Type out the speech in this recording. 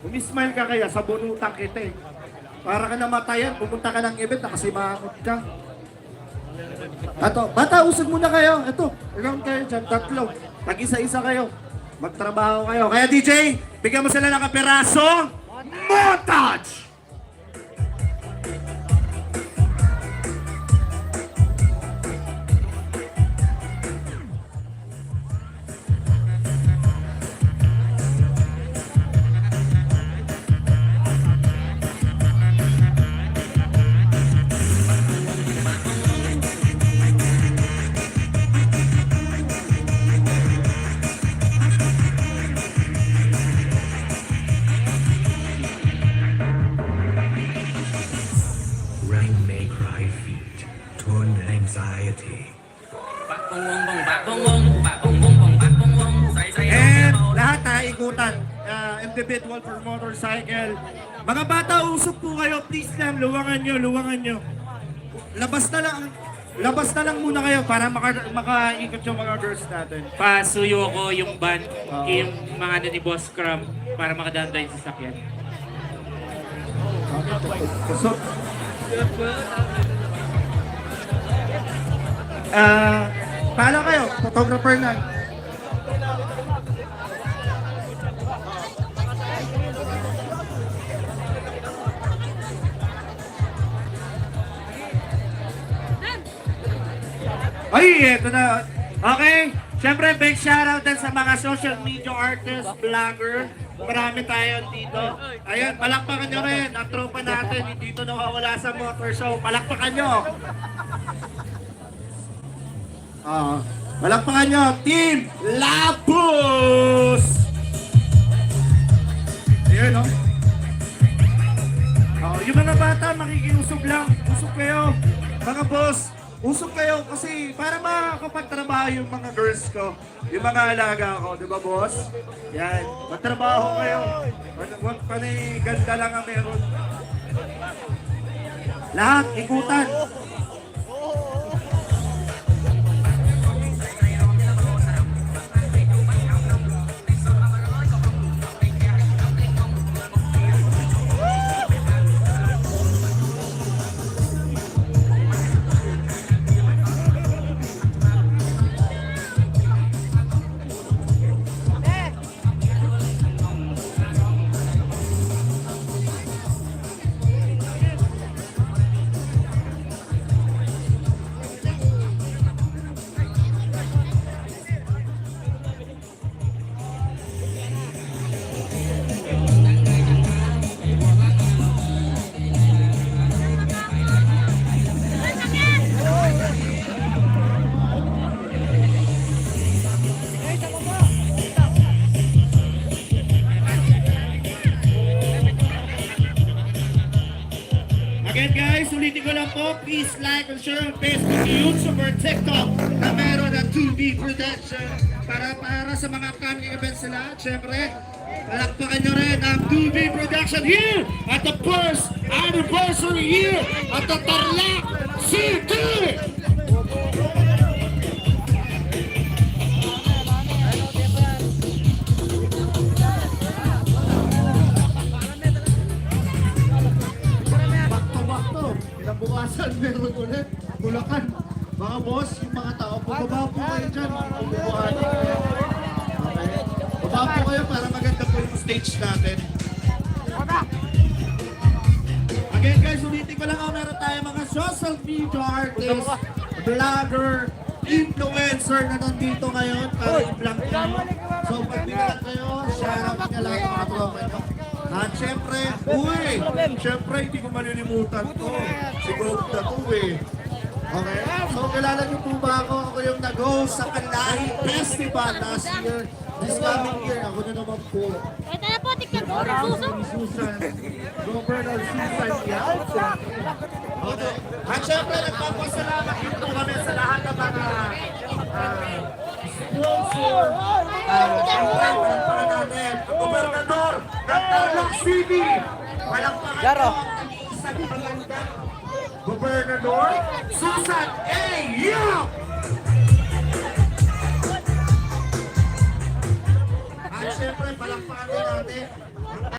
Umismile ka kaya sa bunutan kita eh. Para ka namatayan, pumunta ka ng event, nakasimangot ka. Ato, bata, usog muna kayo. Ito, ilang kayo dyan, tatlo. Tag-isa-isa kayo. Magtrabaho kayo. Kaya DJ, bigyan mo sila ng kapiraso. Montage! Rain may cry feet, torn anxiety. And lahat na ikutan. Individual for motorcycle. Mga bata, usok po kayo. Please lang, luwangan nyo. Labas na lang muna kayo para makaikot yung mga girls natin. Pasuyo ko yung van, yung mga ano ni Boss Scrum para makadanda yung sasakyan. So, paano kayo? Photographer na. Ay, eto na. Okay, syempre big shoutout din sa mga social media artists, vlogger. Marami tayo dito. Ayan, palakpakan nyo rin. Ang tropa natin, hindi dito nawawala sa motor show. Palakpakan nyo. Palakpakan nyo. Team Lapus! Ayan, no? Yung mga bata, makikiusog lang. Usog kayo. Mga boss, usog kayo kasi para makakapagtrabaho yung mga girls ko, yung mga alaga ko, di ba boss? Yan, magtrabaho kayo. Huwag panay ganda lang ang meron. Lahat, ikutan. Again guys, ulitin ko lang po, please like and share on Facebook, YouTube, or TikTok na meron ng 2B Production para sa mga coming events nila. Siyempre, palakpakan nyo rin ang 2B Production here at the first anniversary year at the Tarlac City! Bukasan, meron ulit. Bulacan. Mga boss, yung mga tao, bumaba po kayo dyan. Bubuhanin kayo. Okay? Baba po kayo para maganda po yung stage natin. Again guys, ulitin ko lang, meron tayo mga social media artists, vlogger, influencer na nandito ngayon para i-vlog nyo. So pag binalag kayo, shoutout nyo lang mga tropa nyo. At syempre, hindi ko malilimutan to. Si Gold na to eh. Okay? So, kilala niyo po ba ako? Ako yung nag-host sa Kalahi Festival last year. This coming year, ako na naman po. Ito na po, tignan po, Susan. Susan. Governor Susan yan. Okay. At syempre, nagpapasalamat dito kami sa lahat ng mga sponsor. Syempre, para natin, ang gobernador ng Tarlac City. Walang pangalan ang isang magandang gobernador, Susan A. Yap! At syempre, palakpakan natin